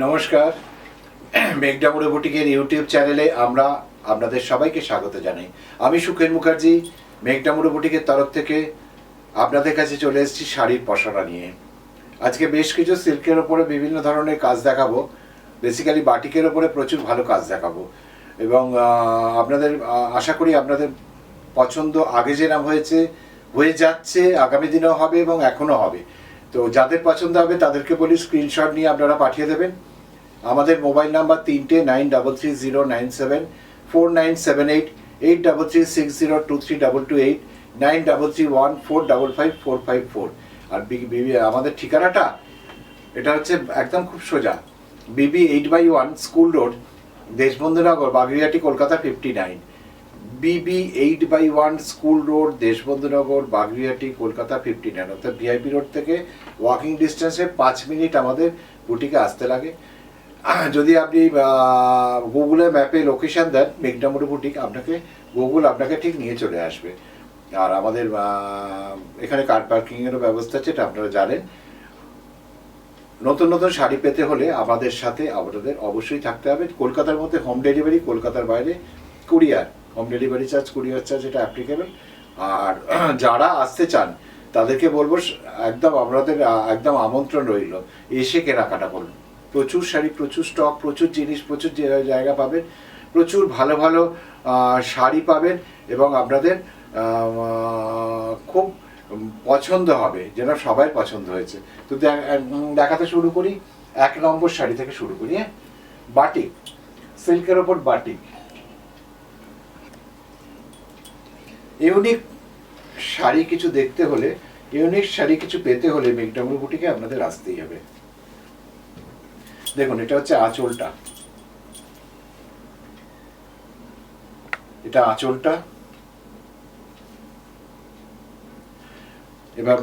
নমস্কার। মেঘডামুড়ে বুটিকের ইউটিউব চ্যানেলে আমরা আপনাদের সবাইকে স্বাগত জানাই। আমি সুখেন মুখার্জি, মেঘডামুড়ে বুটিকের তরফ থেকে আপনাদের কাছে চলে এসেছি শাড়ির পসরা নিয়ে। আজকে বেশ কিছু সিল্কের ওপরে বিভিন্ন ধরনের কাজ দেখাবো। বেসিক্যালি বাটিকের ওপরে প্রচুর ভালো কাজ দেখাবো এবং আপনাদের আশা করি আপনাদের পছন্দ আগে যেরকম হয়ে যাচ্ছে, আগামী দিনেও হবে এবং এখনও হবে। তো যাদের পছন্দ হবে তাদেরকে বলি স্ক্রিনশট নিয়ে আপনারা পাঠিয়ে দেবেন। আমাদের মোবাইল নাম্বার 3টে 9330974978 8336023228 9331455454। আর আমাদের ঠিকানাটা এটা হচ্ছে একদম খুব সোজা, BB 8/1 school road, Deshbandhunagar, Baguiati, Kolkata 59। BB 8/1 school road, Deshbandhunagar, Baguiati, Kolkata 59। অর্থাৎ VIP রোড থেকে ওয়াকিং ডিস্টেন্সে 5 মিনিট আমাদের বুটিকে আসতে লাগে। যদি আপনি গুগলে ম্যাপে লোকেশন দেন মেঘডামুড়ে বুটিক, গুগল আপনাকে ঠিক নিয়ে চলে আসবে। আর আমাদের এখানে কার পার্কিংয়েরও ব্যবস্থা আছে, এটা আপনারা জানেন। নতুন নতুন শাড়ি পেতে হলে আমাদের সাথে আপনাদের অবশ্যই থাকতে হবে। কলকাতার মধ্যে হোম ডেলিভারি, কলকাতার বাইরে courier, home delivery charge, courier charge এটা অ্যাপ্লিকেবল। আর যারা আসতে চান তাদেরকে বলবো একদম আপনাদের একদম আমন্ত্রণ রইল, এসে কেনাকাটা করুন। প্রচুর শাড়ি, প্রচুর স্টক, প্রচুর জিনিস, প্রচুর জায়গা পাবেন, প্রচুর ভালো ভালো শাড়ি পাবেন এবং আপনাদের খুব পছন্দ হবে, যেন সবাই পছন্দ হয়েছে। তো দেখাতে শুরু করি। 1 নম্বর শাড়ি থেকে শুরু করি। বাটিক, সিল্কের ওপর বাটিক। ইউনিক শাড়ি কিছু দেখতে হলে, ইউনিক শাড়ি কিছু পেতে হলে মেঘডামুড়ে বুটিকে আপনাদের আসতেই হবে। দেখুন, এটা হচ্ছে আঁচলটা, এটা আঁচলটা। এবার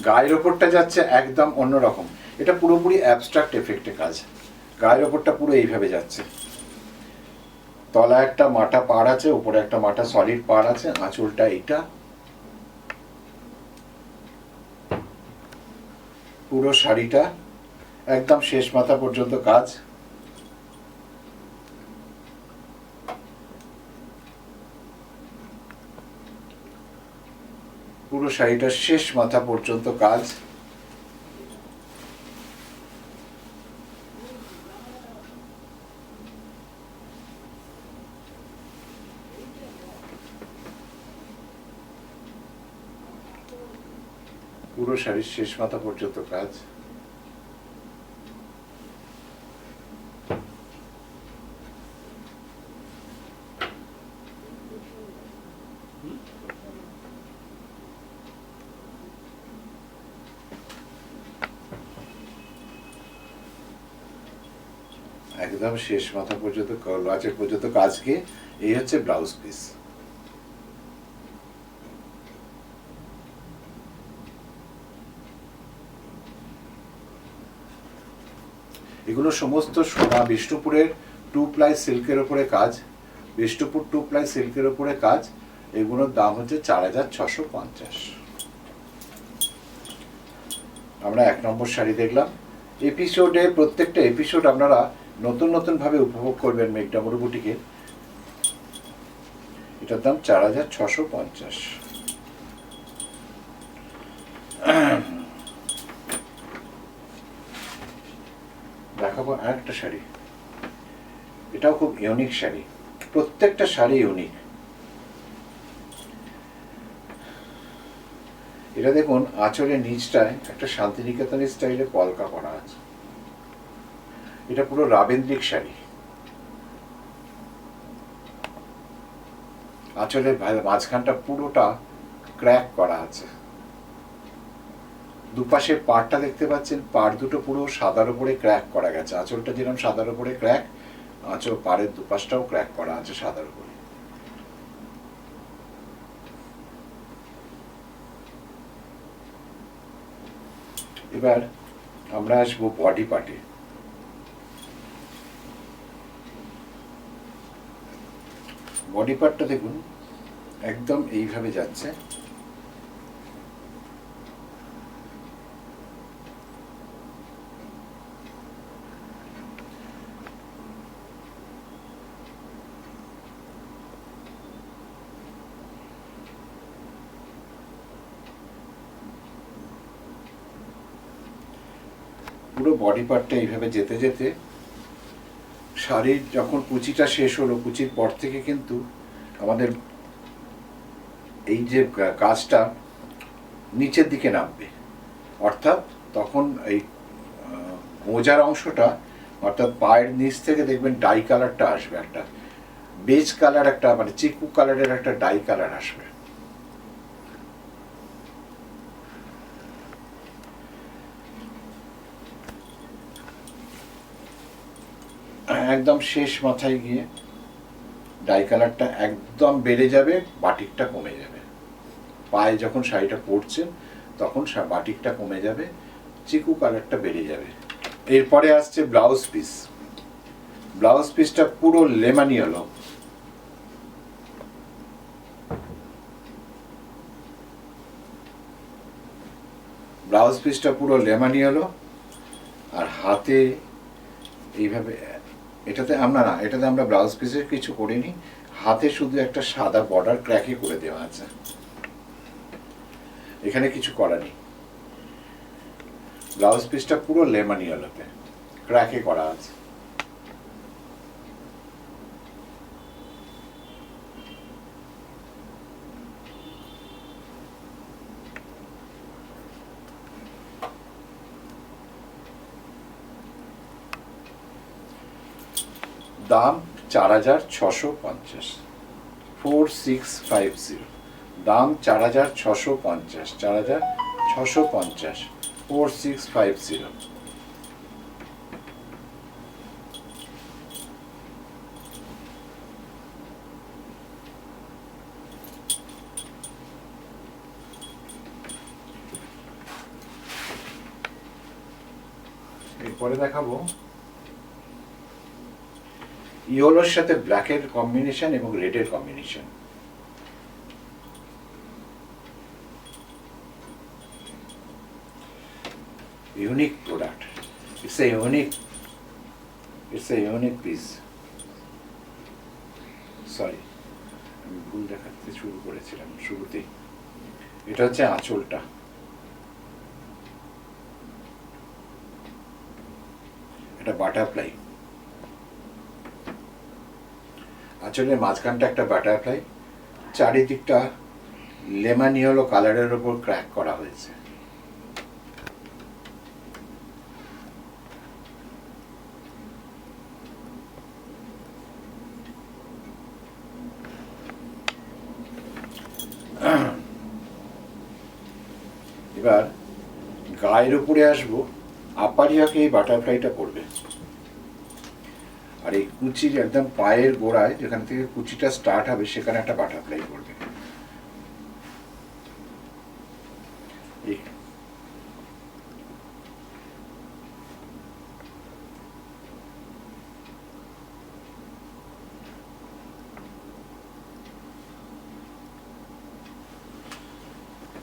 গায়ের ওপরটা যাচ্ছে একদম অন্যরকম। এটা পুরোপুরি অ্যাবস্ট্রাক্ট এফেক্টে কাজ। গায়ের ওপরটা পুরো এইভাবে যাচ্ছে, তলা একটা মাথা পাড় আছে, উপরে একটা মাথা সলিড পাড় আছে। আঁচলটা এইটা, পুরো শাড়িটা একদম শেষ মাথা পর্যন্ত কাজ। পুরো শাড়িটা শেষ মাথা পর্যন্ত কাজ। পুরো শাড়ির শেষ মাথা পর্যন্ত কাজ। একদম শেষ মাথা পর্যন্ত লাচের পর্যন্ত কাজকে। এই হচ্ছে ব্লাউজ পিস। এগুলো সমস্ত সোনা বিষ্ণুপুরের 2 প্লাই সিল্কের ওপরে কাজ। বিষ্ণুপুর 2 প্লাই সিল্কের ওপরে কাজ। এগুলোর দাম হচ্ছে 4650। আমরা 1 নম্বর শাড়ি দেখলাম। এপিসোডে প্রত্যেকটা এপিসোড আপনারা নতুন নতুন ভাবে উপভোগ করবেন মেঘডামুড়ে বুটিকে। এটার দাম 4650। দেখাবো আরেকটা শাড়ি। এটাও খুব ইউনিক শাড়ি, প্রত্যেকটা শাড়ি ইউনিক। এটা দেখুন, আঁচলের নিচটায় একটা শান্তিনিকেতনের স্টাইলে কলকা করা আছে। এটা পুরো রাবেন্দ্রিক শাড়ি। আঁচলের মাঝখানটা পুরোটা ক্র্যাক করা আছে। দুপাশে পাড়টা দেখতে পাচ্ছেন, পাড় দুটো পুরো সাদার উপরে ক্র্যাক করা গেছে। আঁচলটা যেরকম সাদার উপরে ক্র্যাক, আঁচল পাড়ের দুপাশটাও ক্র্যাক করা আছে সাদার উপরে। এবার আমরা আসবো বডি পার্টে। বডি পার্টটা দেখুন, একদম এইভাবে যাচ্ছে। পুরো বডি পার্টটা এইভাবে যেতে যেতে শাড়ির যখন কুচিটা শেষ হলো, কুচির পর থেকে কিন্তু আমাদের এই যে কাজটা নিচের দিকে নামবে, অর্থাৎ তখন এই মোজার অংশটা, অর্থাৎ পায়ের নিচ থেকে দেখবেন ডাই কালারটা আসবে, একটা বেজ কালার, একটা মানে চিকু কালারের একটা ডাই কালার আসবে। একদম শেষ মাথায় গিয়ে ডাই কালারটা একদম বেড়ে যাবে, বাটিকটা কমে যাবে। পায়ে যখন শাড়িটা পরছেন তখন বাটিকটা কমে যাবে, চিকু কালারটা বেড়ে যাবে। এরপরে আসছে ব্লাউজ পিস। ব্লাউজ পিসটা পুরো লেমানি হলো, ব্লাউজ পিসটা পুরো লেমানি হলো। আর হাতে এইভাবে, এটাতে আমরা ব্লাউজ পিসের কিছু করিনি, হাতে শুধু একটা সাদা বর্ডার ক্র্যাকে করে দেওয়া আছে, এখানে কিছু করা নেই। ব্লাউজ পিসটা পুরো লেমানি হলোতে ক্র্যাকে করা আছে। দাম 4,650, 4650। দাম 4,650, 4,650, 4650। এরপরে দেখাবো ইয়েলোর সাথে ব্ল্যাকের কম্বিনেশন এবং রেডের combination. Unique product, it's a unique piece. Sorry, আমি ভুল দেখাতে শুরু করেছিলাম শুরুতেই। এটা হচ্ছে আঁচলটা, এটা বাটারফ্লাই, আঁচলের মাঝখানটা একটা বাটারফ্লাই, চারিদিকটা লেমন ইয়েলো কালারের ওপর ক্র্যাক করা হয়েছে। এবার গায়ের উপরে আসবো, আপারিয়াকে এই বাটারফ্লাইটা পড়বে। আর এই কুচির একদম পায়ের গোড়ায় যেখান থেকে কুচিটা স্টার্ট হবে সেখানে একটা বাটারফ্লাই করবে।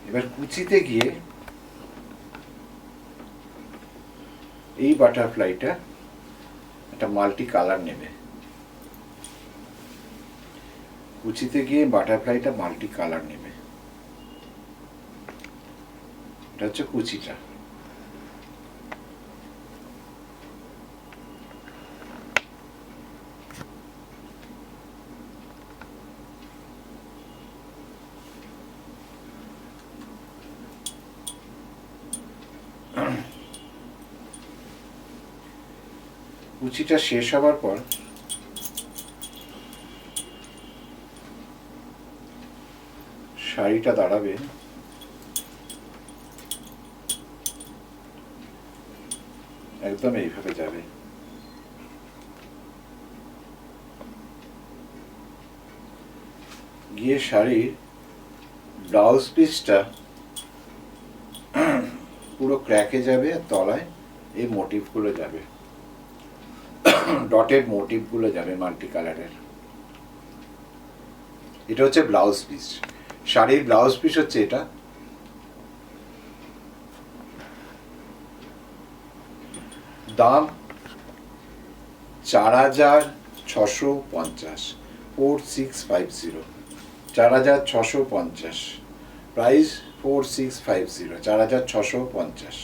এবার কুচিতে গিয়ে এই বাটারফ্লাইটা একটা মাল্টি কালার নেবে, কুচিতে গিয়ে বাটারফ্লাইটা মাল্টি কালার নেবে। এটা হচ্ছে কুচিটা। কুচিটা শেষ হবার পর শাড়িটা দাঁড়াবে একদম এইভাবে যাবে, গিয়ে শাড়ির ব্লাউজ পিসটা পুরো ক্র্যাকে যাবে, আর তলায় এই মোটিভগুলো যাবে, ডটেড মোটিভগুলো যাবে মাল্টি কালারের। এটা হচ্ছে ব্লাউজ পিস, শাড়ির ব্লাউজ পিস হচ্ছে এটা। দাম 4,650, 4650, 4,650, প্রাইস 4650, 4,650।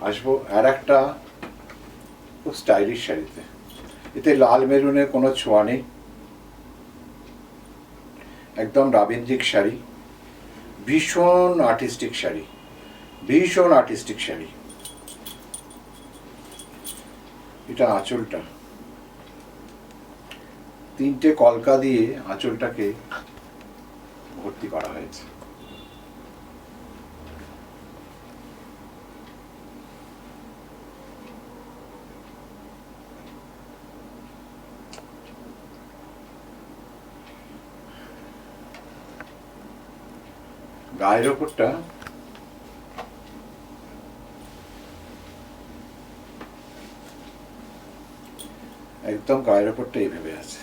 আসবো আর একটা খুব স্টাইলিশ শাড়িতে। এতে লাল মেরুনের কোনো ছোঁয়া নেই, একদম রাবীন্দ্রিক শাড়ি, ভীষণ আর্টিস্টিক শাড়ি, ভীষণ আর্টিস্টিক শাড়ি। এটা আঁচলটা, 3টে কলকা দিয়ে আঁচলটাকে ভর্তি করা হয়েছে। গায়ের ওপরটা একদম গায়ের ওপরটা এইভাবে আছে,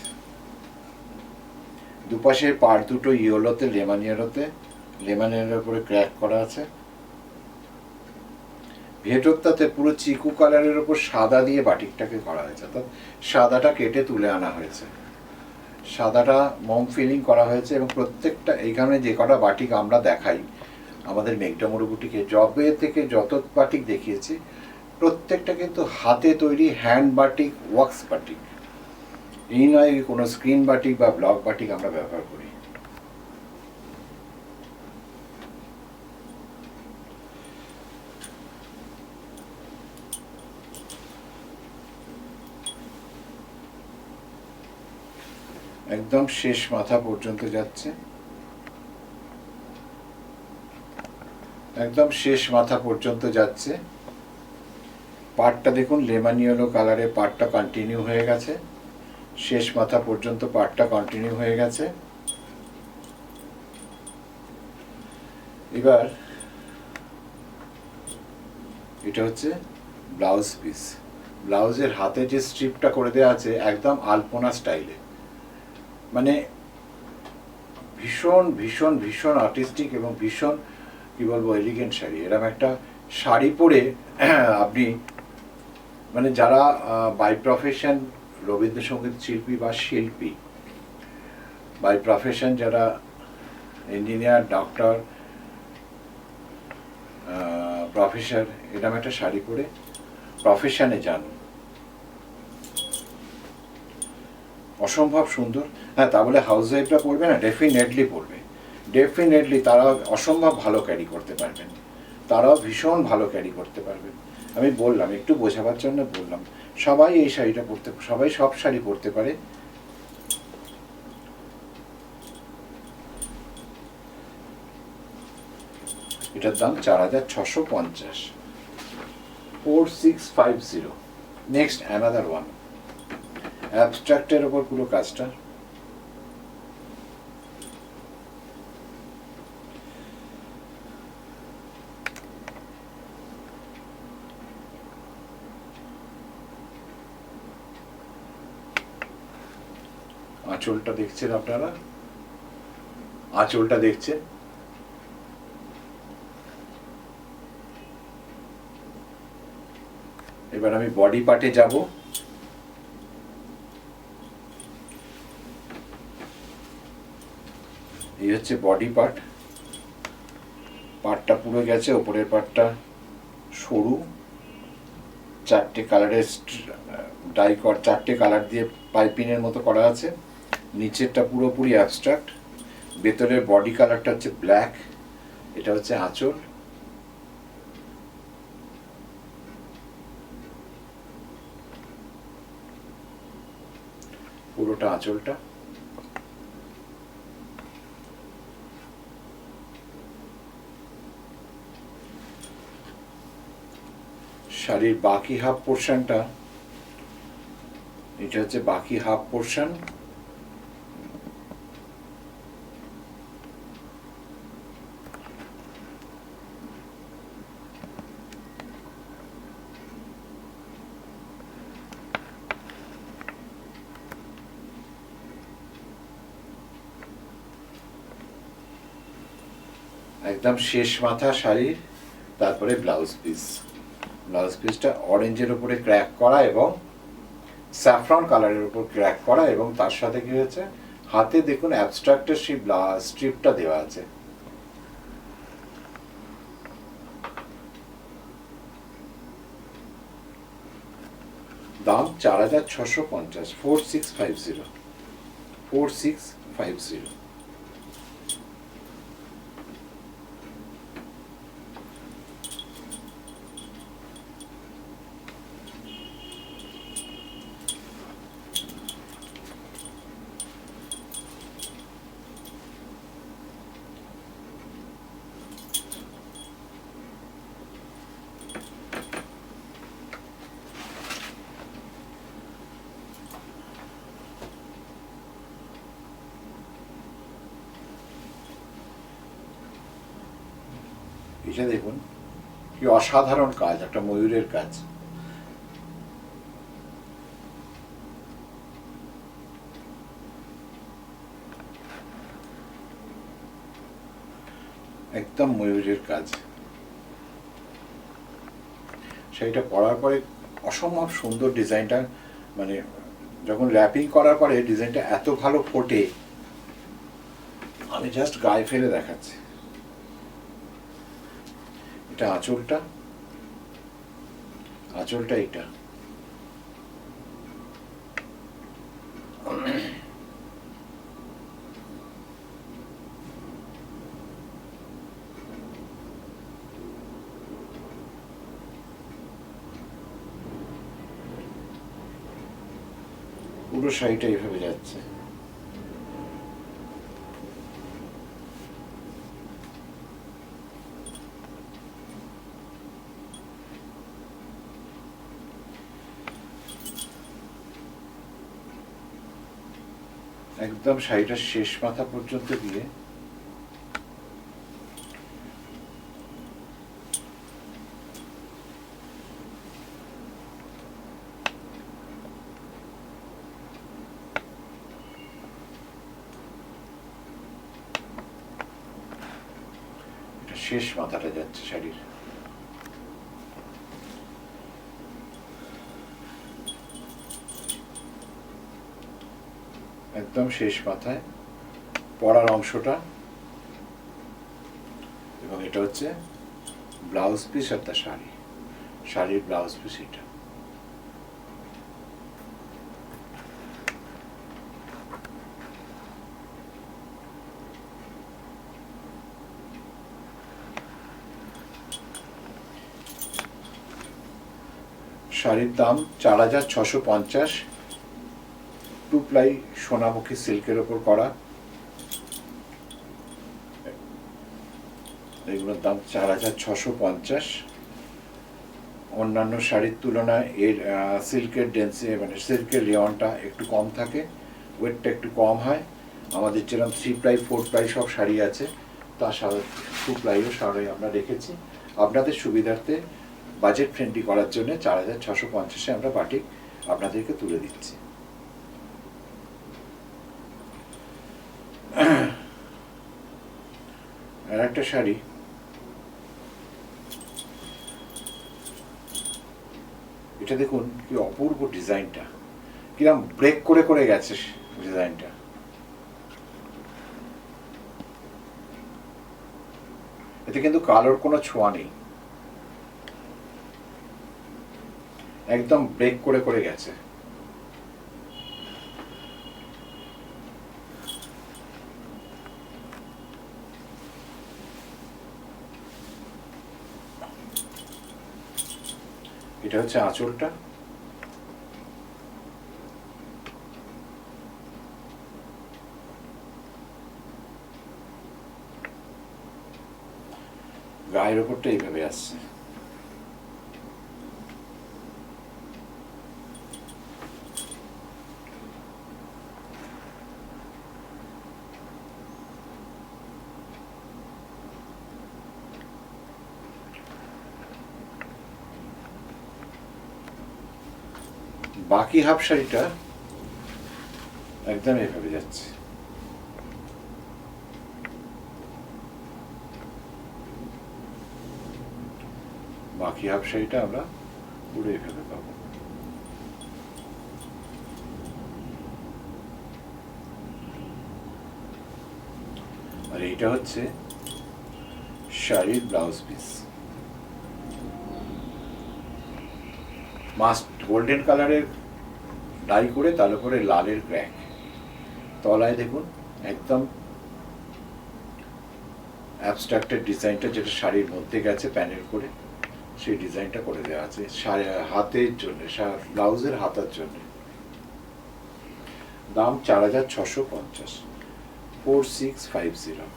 দুপাশের পাড় দুটো ইয়েলোতে লেমন ইয়েলোর উপরে ক্র্যাক করা আছে। ভেতরটাতে পুরো চিকু কালারের উপর সাদা দিয়ে বাটিকটাকে করা হয়েছে, অর্থাৎ সাদাটা কেটে তুলে আনা হয়েছে, সাদাটা মম ফিলিং করা হয়েছে। এবং প্রত্যেকটা এইখানে যে কটা বাটিক আমরা দেখাই আমাদের মেঘডামরু বুটিকে, জবে থেকে যত বাটিক দেখিয়েছি প্রত্যেকটা কিন্তু হাতে তৈরি হ্যান্ড বাটিক, ওয়াক্স বাটিক। এই নয় কোনো স্ক্রিন বাটিক বা ব্লক বাটিক আমরা ব্যবহার করি। একদম শেষ মাথা পর্যন্ত যাচ্ছে, একদম শেষ মাথা পর্যন্ত যাচ্ছে। পাড়টা দেখুন লেমন ইয়েলো কালারে পাড়টা কন্টিনিউ হয়ে গেছে, শেষ মাথা পর্যন্ত পাড়টা কন্টিনিউ হয়ে গেছে। এবার এটা হচ্ছে ব্লাউজ পিস। ব্লাউজের হাতে যে স্ট্রিপটা করে দেওয়া আছে একদম আলপনা স্টাইলে, মানে ভীষণ ভীষণ ভীষণ আর্টিস্টিক এবং ভীষণ কি বলবো এলিগেন্ট শাড়ি। এরকম একটা শাড়ি পরে আপনি মানে যারা বাই প্রফেশন রবীন্দ্রসঙ্গীত শিল্পী বা শিল্পী, বাই প্রফেশন যারা ইঞ্জিনিয়ার, ডক্টর, প্রফেসর, এরকম একটা শাড়ি পরে প্রফেশনে যান, অসম্ভব সুন্দর। হ্যাঁ, তা বলে হাউস ওয়াইফরা পড়বে না, ডেফিনেটলি পড়বে, ডেফিনেটলি তারা অসম্ভব ভালো ক্যারি করতে পারবেন, তারাও ভীষণ ভালো ক্যারি করতে পারবেন। আমি বললাম একটু বোঝাবার জন্য বললাম, সবাই এই শাড়িটা পরতে, সবাই সব শাড়ি পরতে পারে। এটার দাম 4650, 4650। নেক্সট অ্যানাদার ওয়ান, অ্যাবস্ট্রাক্টের ওপর পুরো কাজটা। আঁচলটা দেখছেন আপনারা, আঁচলটা দেখছেন, এবার আমি বডি পার্টে যাব। এই হচ্ছে বডি পার্ট, পার্টটা পুরো গেছে, ওপরের পার্টটা সরু, 4টে কালারের ডাইকট, 4টে কালার দিয়ে পাইপিনের মতো করা আছে। নিচেরটা পুরোপুরি অ্যাবস্ট্রাক্ট, ভেতরের বডি কালারটা হচ্ছে ব্ল্যাক। এটা হচ্ছে আঁচল, পুরোটা আঁচলটা। শাড়ির বাকি হাফ পোর্শনটা, এটা হচ্ছে বাকি হাফ পোর্শন। একদম শেষ মাথা শাড়ির, তারপরে ব্লাউজ পিস। ব্লাউজ পিসটা অরেঞ্জের উপরে ক্র্যাক করা এবং স্যাফরন কালারের উপর ক্র্যাক করা, এবং তার সাথে কি হয়েছে হাতে দেখুন অ্যাবস্ট্রাক্টের সেই স্ট্রিপটা দেওয়া আছে। দাম 4650, 4650, 4650। এটা দেখুন কি অসাধারণ কাজ, একটা ময়ূরের কাজ। একদম ময়ূরের কাজ। সেইটা পরার পরে অসম্ভব সুন্দর ডিজাইনটা, মানে যখন র্যাপিং করার পরে ডিজাইনটা এত ভালো ফোটে, আমি জাস্ট গায়ে ফেলে দেখাচ্ছি। এটা আঁচলটা, আঁচলটা এটা। পুরো শাড়িটা এইভাবে যাচ্ছে। একদম শাড়িটার শেষ মাথা পর্যন্ত দিয়ে শেষ মাথাটা যাচ্ছে শাড়ির। একদম শেষ মাথায় পরার অংশটা, এবং এটা হচ্ছে ব্লাউজ পিস আর তার শাড়ি, শাড়ির ব্লাউজ পিস এটা। শাড়ির দাম 4650, 2 প্লাই সোনামুখী সিল্কের ওপর করা। এগুলোর দাম 4650। অন্যান্য শাড়ির তুলনায় এর সিল্কের ডেন্সি, মানে সিল্কের রেওয়ানটা একটু কম থাকে, ওয়েটটা একটু কম হয়। আমাদের যেরকম 3 প্লাই 4 প্লাই সব শাড়ি আছে, তার সাথে 2 প্লাইও শাড়ি আমরা রেখেছি আপনাদের সুবিধার্থে, বাজেট ফ্রেন্ডলি করার জন্য 4650-এ আমরা বাটিক আপনাদেরকে তুলে দিচ্ছি। আর একটা শাড়ি, এটা দেখুন কি অপূর্ব ডিজাইনটা, কিরকম ব্রেক করে করে গেছে ডিজাইনটা। এতে কিন্তু কালোর কোনো ছোঁয়া নেই, একদম ব্রেক করে করে গেছে। এটা হচ্ছে আঁচলটা, গায়ের ওপরটা এইভাবে আসছে। বাকি হাফ শাড়িটা একদম এইভাবে যাচ্ছে। বাকি হাফ শাড়িটা আমরা পুরো এইভাবে পাবো। আর এইটা হচ্ছে শাড়ির ব্লাউজ পিস। মাস্ট গোল্ডেন কালারের ডাই করে তার উপরে লালের ক্র্যাক, তলায় দেখুন একদম অ্যাবস্ট্রাক্টের ডিজাইনটা যেটা শাড়ির মধ্যে গেছে প্যানেল করে, সেই ডিজাইনটা করে দেওয়া আছে হাতের জন্য, ব্লাউজের হাতার জন্য। দাম 4650, 4650।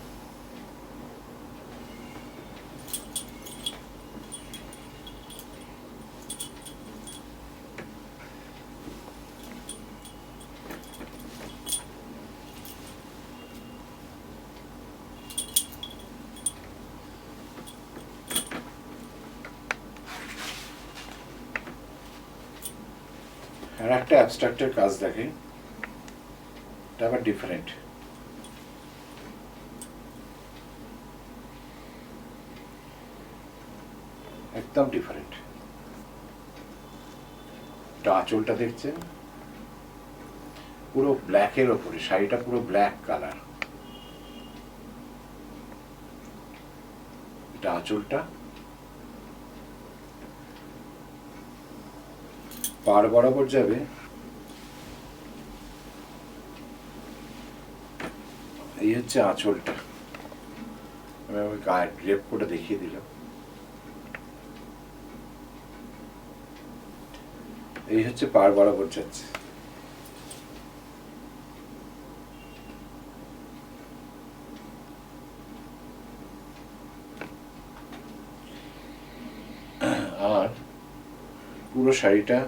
আর একটা অ্যাবস্ট্রাক্টের কাজ দেখেন, এটা আবার ডিফারেন্ট। একদম ডিফারেন্ট। এটা আঁচলটা দেখছেন পুরো ব্ল্যাকের ওপরে, শাড়িটা পুরো ব্ল্যাক কালার। এটা আঁচলটা, পাড় বরাবর যাবে এই হচ্ছে আঁচলটা। আমি গায়ে ড্রেপ করে দেখিয়ে দিলাম। এই হচ্ছে পাড় বরাবর যাচ্ছে। আর পুরো শাড়িটা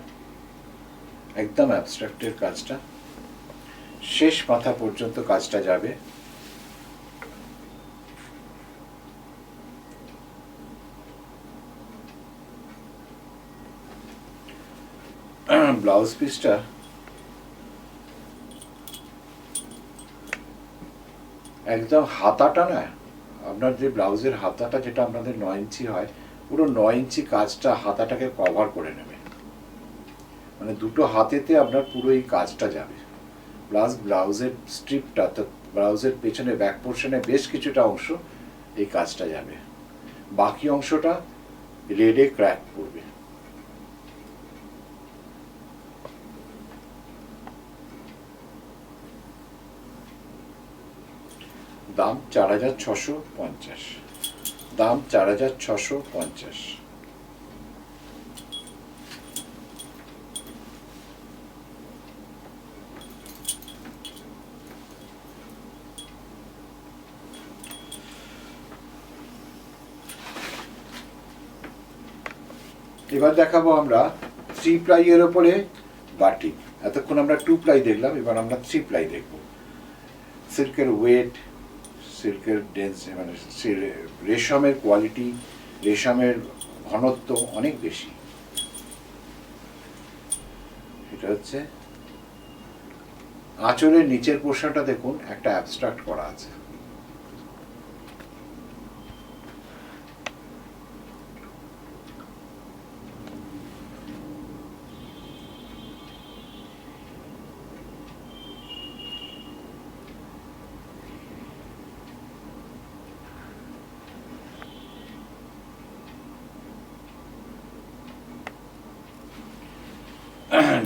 একদম অ্যাবস্ট্রাক্টের কাজটা, শেষ মাথা পর্যন্ত কাজটা যাবে। ব্লাউজ পিসটা একদম হাতাটা না, আপনার যে ব্লাউজের হাতাটা যেটা আপনাদের 9 ইঞ্চি হয়, পুরো 9 ইঞ্চি কাজটা হাতাটাকে কভার করে নেবে। মানে দুটো হাতেতে আপনার পুরো এই কাজটা যাবে। প্লাস ব্লাউজের স্ট্রিপটা, তো ব্লাউজের পেছনে ব্যাক পোর্শনে বেশ কিছুটা অংশ এই কাজটা যাবে, বাকি অংশটা রেডে ক্র্যাক করবে। দাম 4650, দাম 4650। এবার দেখাবো আমরা 3 প্লাইয়ের ওপরে বাটিক। এতক্ষণ আমরা 2 প্লাই দেখলাম, এবার আমরা 3 প্লাই দেখব। সিল্কের ওয়েট, সিল্কের ডেন্স, মানে রেশমের কোয়ালিটি, রেশমের ঘনত্ব অনেক বেশি। এটা হচ্ছে আঁচলের নিচের পোর্শনটা দেখুন, একটা অ্যাবস্ট্রাক্ট করা আছে।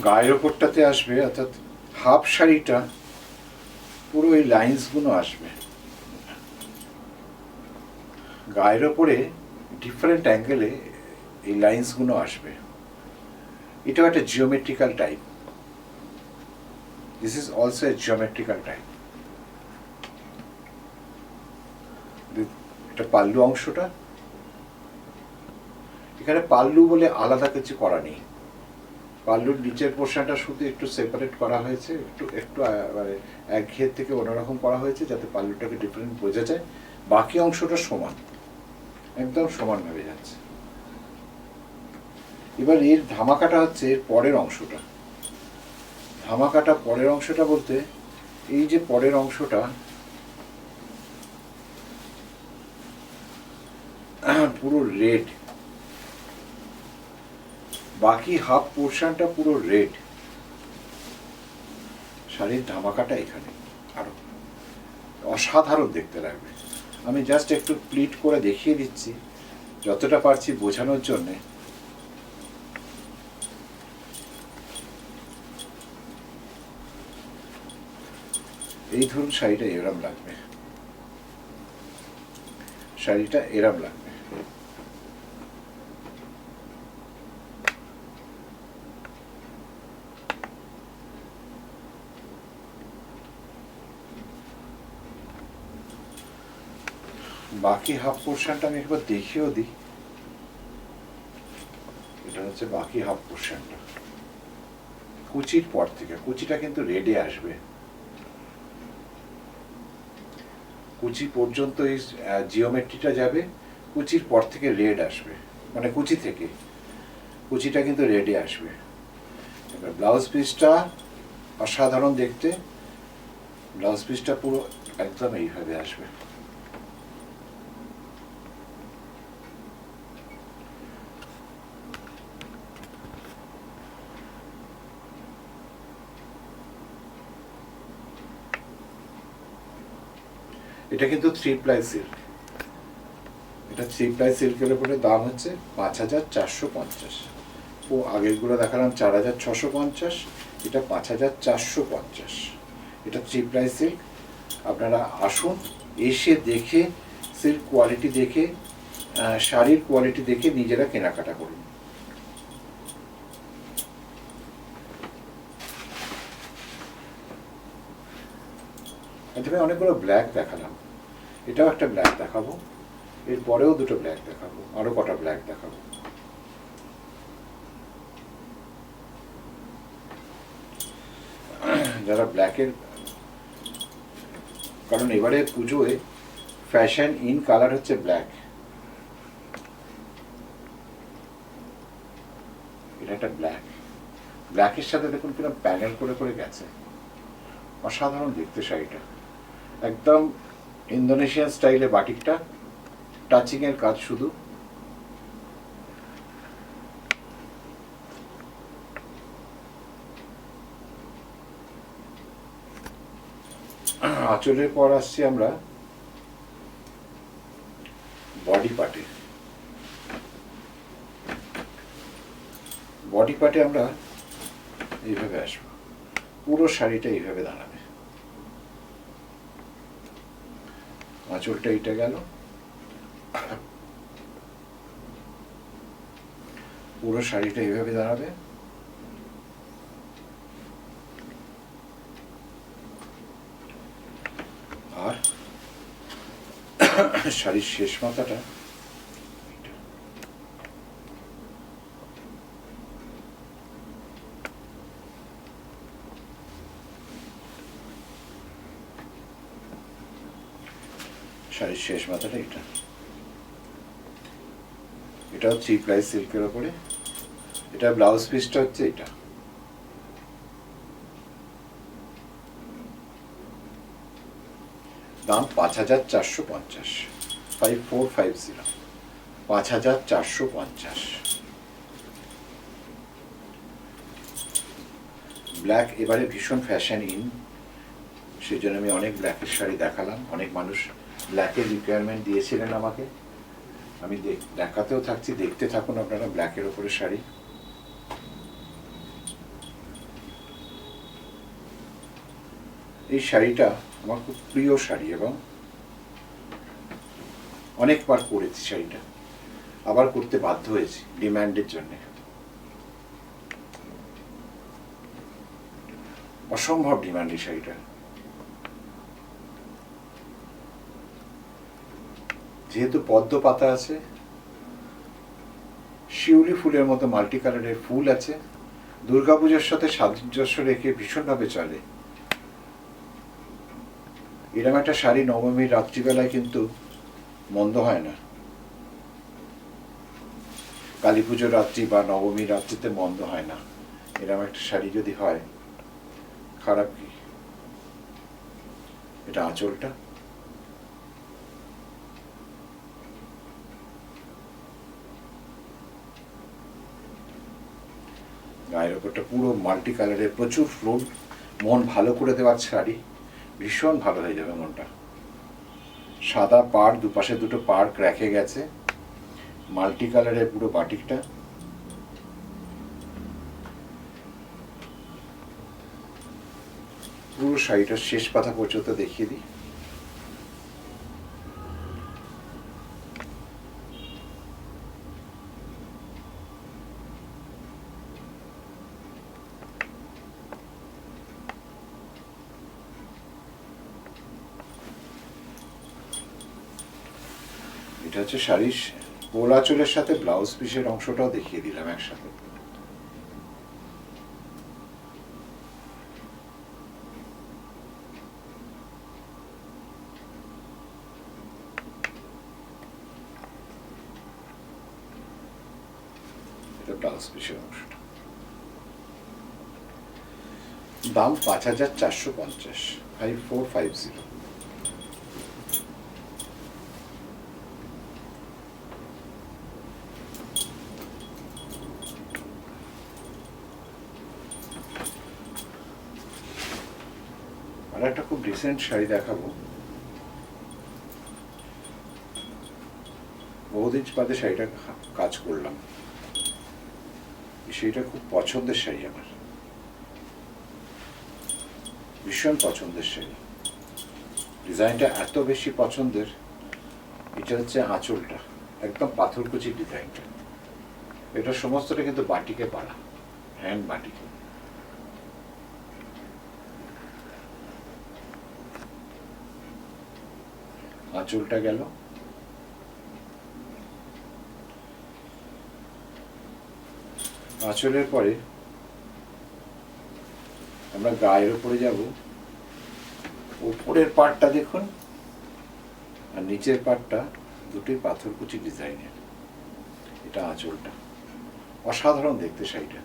গায়ের ওপরটাতে আসবে, অর্থাৎ হাফ শাড়িটা পুরো এই লাইন্সগুলো আসবে গায়ের ওপরে, ডিফারেন্ট অ্যাঙ্গেলে এই লাইন্সগুলো আসবে। এটাও একটা geometrical type. This is also a geometrical type. এটা পাল্লু অংশটা, এখানে পাল্লু বলে আলাদা কিছু করা নেই। পাল্লুর নিচের পোর্শনটা শুধু একটু সেপারেট করা হয়েছে, একটু মানে একঘেয়ের থেকে অন্যরকম করা হয়েছে, যাতে পাল্লুটাকে ডিফারেন্ট বোঝা যায়। বাকি অংশটা সমান, একদম সমানভাবে যাচ্ছে। এবার এর ধামাকাটা হচ্ছে এর পরের অংশটা। ধামাকাটা পরের অংশটা বলতে, এই যে পরের অংশটা পুরো রেড, বাকি হাফ পোর্শনটা পুরো রেড। শাড়ির ধামাকাটা এখানে আরো অসাধারণ দেখতে লাগবে। আমি জাস্ট একটু প্লিট করে দেখিয়ে দিচ্ছি যতটা পারছি বোঝানোর জন্যে। এই ধরুন শাড়িটা এরম লাগবে, শাড়িটা এরম লাগবে। বাকি হাফ পোর্শনটা আমি একবার দেখিয়েও দিই। এটা হচ্ছে বাকি হাফ পোর্শনটা, কুচির পর থেকে। কুচিটা কিন্তু রেডে আসবে, কুচি পর্যন্ত এই জিওমেট্রিটা যাবে, কুচির পর থেকে রেড আসবে, মানে কুচি থেকে কুচিটা কিন্তু রেডে আসবে। এবার ব্লাউজ পিসটা অসাধারণ দেখতে, ব্লাউজ পিসটা পুরো একদম এইভাবে আসবে। এটা কিন্তু 3 প্লাই সিল্ক, এটা 3 প্লাই সিল্কের উপরে দাম হচ্ছে ৫,৪৫০। ও আগেরগুলো দেখালাম ৪,৬৫০, এটা ৫,৪৫০। এটা 3 প্লাই সিল্ক। আপনারা আসুন, এসে দেখে সিল্ক কোয়ালিটি দেখে, শাড়ির কোয়ালিটি দেখে নিজেরা কেনাকাটা করুন। এখানে অনেকগুলো ব্ল্যাক দেখালাম, এটাও একটা ব্ল্যাক দেখাবো, এরপরেও দুটো ব্ল্যাক দেখাবো, আরো কটা ব্ল্যাক দেখাবো। যারা ব্ল্যাকের, কারণ এবারে পুজোয় ফ্যাশন ইন কালার হচ্ছে ব্ল্যাক। এটা একটা ব্ল্যাক, ব্ল্যাকের সাথে দেখুন কিরকম প্যানেল করে করে গেছে, অসাধারণ দেখতে শাড়িটা। একদম ইন্দোনেশিয়ান স্টাইলে বাটিকটা, টাচিং এর কাজ শুধু। আঁচলের পর আসছি আমরা বডি পার্টে। বডি পার্টে আমরা এইভাবে আসবো, পুরো শাড়িটা এইভাবে দাঁড়াবে। আঁচলটা এইটা গেল, পুরো শাড়িটা এইভাবে দাঁড়াবে। আর শাড়ির শেষ মাথাটা শাড়ির শেষ মাথাটা এটা, এটাও 3 প্লাই সিল্কের ওপরে। এটা ব্লাউজ পিসটা হচ্ছে এটা, দাম ৫,৪৫০, 5450, ৫,৪৫০। ব্ল্যাক এবারে ভীষণ ফ্যাশন ইন, সেই জন্য আমি অনেক ব্ল্যাকের শাড়ি দেখালাম। অনেক মানুষ ব্ল্যাকের রিকোয়ারমেন্ট দিয়েছিলেন আমাকে, আমি দেখাতেও থাকছি, দেখতে থাকুন আপনারা ব্ল্যাকের ওপরে শাড়ি। এই শাড়িটা আমার খুব প্রিয় শাড়ি এবং অনেকবার পরেছি শাড়িটা, আবার করতে বাধ্য হয়েছি ডিম্যান্ডের জন্য। অসম্ভব ডিমান্ড এই শাড়িটা, যেহেতু পদ্ম পাতা আছে, শিউলি ফুলের মতো মাল্টি কালারের ফুল আছে, দুর্গাপূজার সাথে সামঞ্জস্য রেখে ভীষণভাবে চলে। এরকম একটা শাড়ি নবমীর রাত্রিবেলায় কিন্তু মন্দ হয় না, কালী পুজোর রাত্রি বা নবমীর রাত্রিতে মন্দ হয় না। এরকম একটা শাড়ি যদি হয়, খারাপ কি? এটা আঁচলটা, গায়ের ওপরটা পুরো মাল্টি কালারের, প্রচুর ফ্লোর, মন ভালো করে দেওয়ার শাড়ি, ভীষণ ভালো হয়ে যাবে মনটা। সাদা পাড়, দুপাশে দুটো পাড় রেখে গেছে, মাল্টি কালারের পুরো বাটিকটা। পুরো শাড়িটার শেষ পাতা পর্যন্ত দেখিয়ে দিই। এটা হচ্ছে শাড়ির গোলা চুলের সাথে ব্লাউজ পিসের অংশটাও দেখিয়ে দিলাম একসাথে। এটা ব্লাউজ পিসের অংশটা। দাম ৫,৪৫০, 5450। আর একটা খুব রিসেন্ট শাড়ি দেখাবো, বহুদিন বাদে শাড়িটা কাজ করলাম। শাড়িটা খুব পছন্দের শাড়ি, আমার ভীষণ পছন্দের শাড়ি। ডিজাইনটা এত বেশি পছন্দের, এটা হচ্ছে আঁচলটা, একদম পাথরকুচির ডিজাইনটা। এটা সমস্তটা কিন্তু বাটিকে পাড়া, হ্যান্ড বাটিকে। আঁচলটা গেল, আঁচলের পরে আমরা গায়ের উপরে যাব। উপরের পাটটা দেখুন আর নিচের পাটটা দুটোই পাথরকুচি ডিজাইনের। এটা আঁচলটা, অসাধারণ দেখতে শাড়িটা।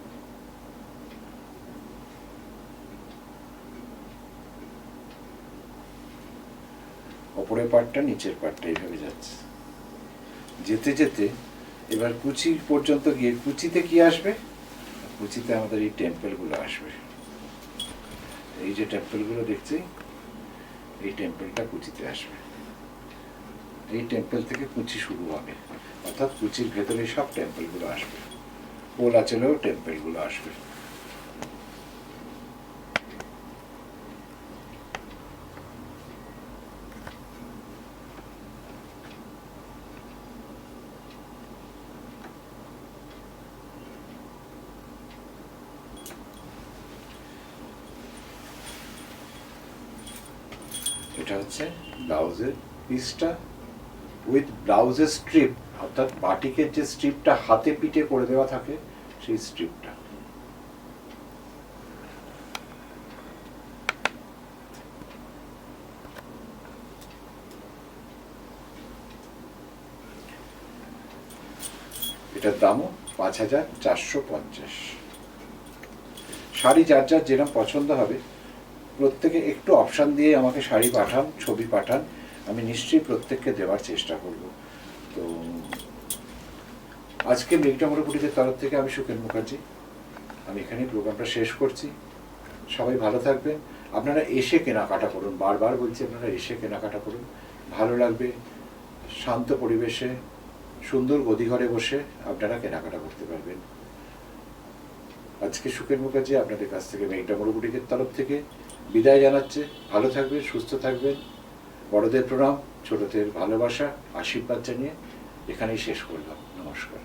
উপরের পাটটা নিচের পাটটা এইভাবে যাচ্ছে, যেতে যেতে এবার কুচি পর্যন্ত গিয়ে কুচিতে কি আসবে, কুচিতে আমাদের এই টেম্পেলগুলো আসবে। এই যে টেম্পেলগুলো দেখছি, এই টেম্পেলটা কুচিতে আসবে। এই টেম্পেল থেকে কুচি শুরু হবে, অর্থাৎ কুচির ভেতরে সব টেম্পেলগুলো আসবে। পোলা চলেও টেম্পেলগুলো আসবে। এটা হচ্ছে ব্লাউজের পিসটা উইথ ব্লাউজের স্ট্রিপ, অর্থাৎ বাটিকের যে স্ট্রিপটা হাতে পিঠে করে দেওয়া থাকে, সেই স্ট্রিপটা। এটার দামও ৫,৪৫০। শাড়ি যার যার যেরকম পছন্দ হবে, প্রত্যেকে একটু অপশান দিয়ে আমাকে শাড়ি পাঠান, ছবি পাঠান, আমি নিশ্চয়ই প্রত্যেককে দেওয়ার চেষ্টা করব। তো আজকে মেঘটা মোটামুটিদের তরফ থেকে আমি সুখেন মুখার্জি, আমি এখানেই প্রোগ্রামটা শেষ করছি। সবাই ভালো থাকবেন। আপনারা এসে কেনাকাটা করুন, বারবার বলছি আপনারা এসে কেনাকাটা করুন, ভালো লাগবে। শান্ত পরিবেশে সুন্দর গদিঘরে বসে আপনারা কেনাকাটা করতে পারবেন। আজকে সুখেন মুখার্জি আপনাদের কাছ থেকে মেঘটা মোটামুটিদের তরফ থেকে বিদায় জানাচ্ছে। ভালো থাকবেন, সুস্থ থাকবেন। বড়দের প্রণাম, ছোটদের ভালোবাসা, আশীর্বাদ জানিয়ে এখানেই শেষ করলাম। নমস্কার।